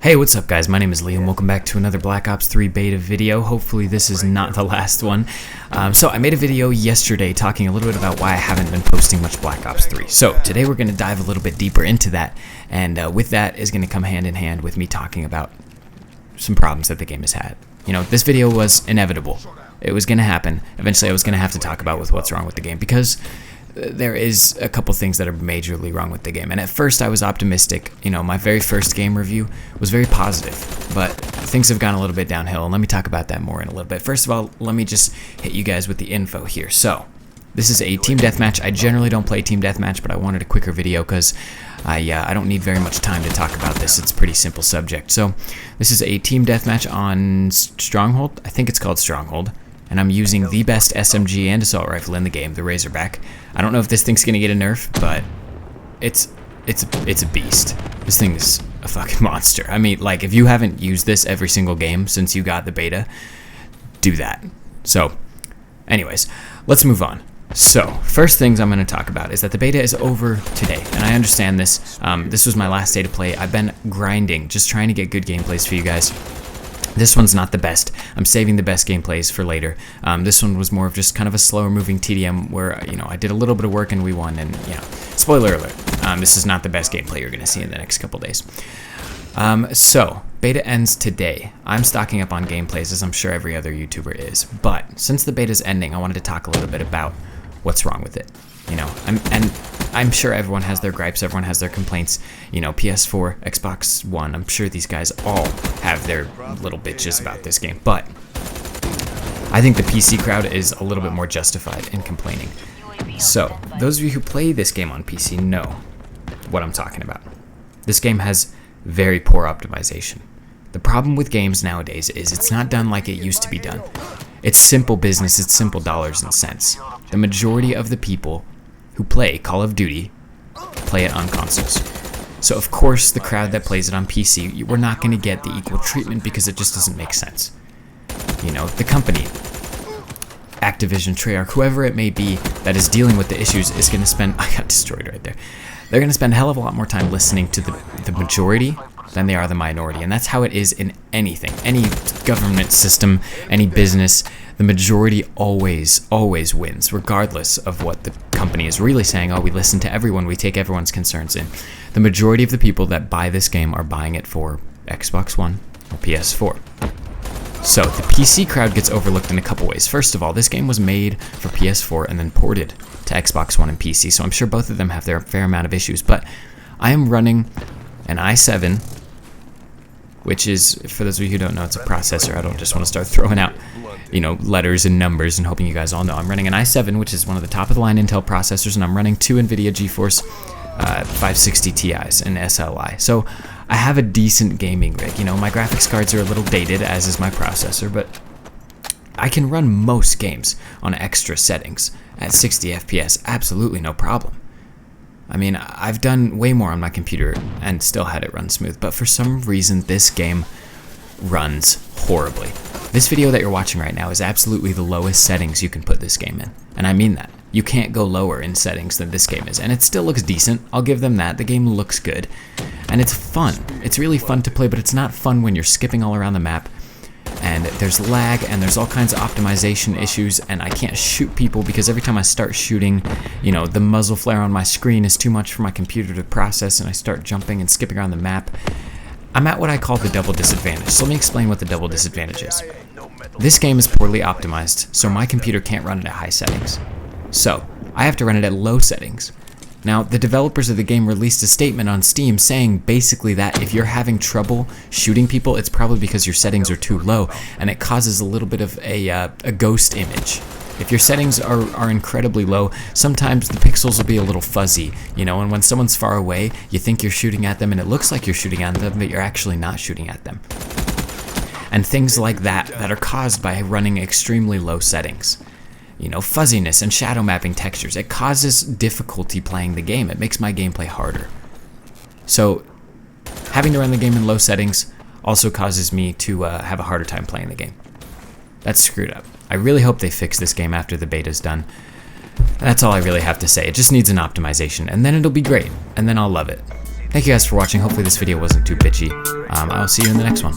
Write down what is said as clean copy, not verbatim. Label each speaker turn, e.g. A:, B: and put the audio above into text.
A: Hey, what's up guys? My name is Liam. Welcome back to another Black Ops 3 beta video. Hopefully this is not the last one. So I made a video yesterday talking a little bit about why I haven't been posting much Black Ops 3. So today we're going to dive a little bit deeper into that, and with that is going to come hand in hand with me talking about some problems that the game has had. You know, this video was inevitable. It was going to happen. Eventually I was going to have to talk about what's wrong with the game, because there is a couple things that are majorly wrong with the game. And at first I was optimistic. You know, my very first game review was very positive, but things have gone a little bit downhill, and let me talk about that more in a little bit. First of all, let me just hit you guys with the info here. So this is a team deathmatch. I generally don't play team deathmatch, but I wanted a quicker video because I don't need very much time to talk about this. It's a pretty simple subject. So this is a team deathmatch on Stronghold. I think it's called Stronghold. And I'm using the best SMG and assault rifle in the game, the Razorback. I don't know if this thing's gonna get a nerf, but it's a beast. This thing is a fucking monster. I mean, like, if you haven't used this every single game since you got the beta, do that. So, anyways, let's move on. So, first things I'm going to talk about is that the beta is over today, and I understand this. This was my last day to play. I've been grinding, just trying to get good gameplays for you guys. This one's not the best. I'm saving the best gameplays for later. This one was more of just kind of a slower moving TDM where, you know, I did a little bit of work and we won, and, you know, spoiler alert, this is not the best gameplay you're going to see in the next couple days. So, beta ends today. I'm stocking up on gameplays, as I'm sure every other YouTuber is, but since the beta's ending, I wanted to talk a little bit about what's wrong with it. You know, I'm sure everyone has their gripes, everyone has their complaints. You know, PS4, Xbox One, I'm sure these guys all have their little bitches about this game, but I think the PC crowd is a little bit more justified in complaining. So, those of you who play this game on PC know what I'm talking about. This game has very poor optimization. The problem with games nowadays is it's not done like it used to be done. It's simple business, it's simple dollars and cents. The majority of the people who play Call of Duty play it on consoles. So of course the crowd that plays it on PC, we're not going to get the equal treatment because it just doesn't make sense. You know, the company, Activision, Treyarch, whoever it may be that is dealing with the issues is going to spend, I got destroyed right there. They're going to spend a hell of a lot more time listening to the majority than they are the minority, and that's how it is in anything, any government system, any business. The majority always wins, regardless of what the company is really saying. Oh, we listen to everyone, we take everyone's concerns in. The majority of the people that buy this game are buying it for Xbox One or PS4. So the PC crowd gets overlooked in a couple ways. First of all, this game was made for PS4 and then ported to Xbox One and PC, so I'm sure both of them have their fair amount of issues, but I am running an i7, which is, for those of you who don't know, it's a processor. I don't just want to start throwing out, you know, letters and numbers and hoping you guys all know. I'm running an i7, which is one of the top-of-the-line Intel processors, and I'm running two NVIDIA GeForce 560 Ti's and SLI. So I have a decent gaming rig. You know, my graphics cards are a little dated, as is my processor, but I can run most games on extra settings at 60 FPS, absolutely no problem. I mean, I've done way more on my computer and still had it run smooth, but for some reason this game runs horribly. This video that you're watching right now is absolutely the lowest settings you can put this game in, and I mean that. You can't go lower in settings than this game is, and it still looks decent. I'll give them that. The game looks good, and it's fun. It's really fun to play, but it's not fun when you're skipping all around the map, and there's lag, and there's all kinds of optimization issues, and I can't shoot people because every time I start shooting, you know, the muzzle flare on my screen is too much for my computer to process, and I start jumping and skipping around the map. I'm at what I call the double disadvantage. So let me explain what the double disadvantage is. This game is poorly optimized, so my computer can't run it at high settings. So I have to run it at low settings. Now, the developers of the game released a statement on Steam saying basically that if you're having trouble shooting people, it's probably because your settings are too low, and it causes a little bit of a ghost image. If your settings are incredibly low, sometimes the pixels will be a little fuzzy, you know, and when someone's far away, you think you're shooting at them, and it looks like you're shooting at them, but you're actually not shooting at them. And things like that are caused by running extremely low settings. You know, fuzziness and shadow mapping textures. It causes difficulty playing the game. It makes my gameplay harder. So, having to run the game in low settings also causes me to have a harder time playing the game. That's screwed up. I really hope they fix this game after the beta's done. That's all I really have to say. It just needs an optimization, and then it'll be great, and then I'll love it. Thank you guys for watching. Hopefully this video wasn't too bitchy. I'll see you in the next one.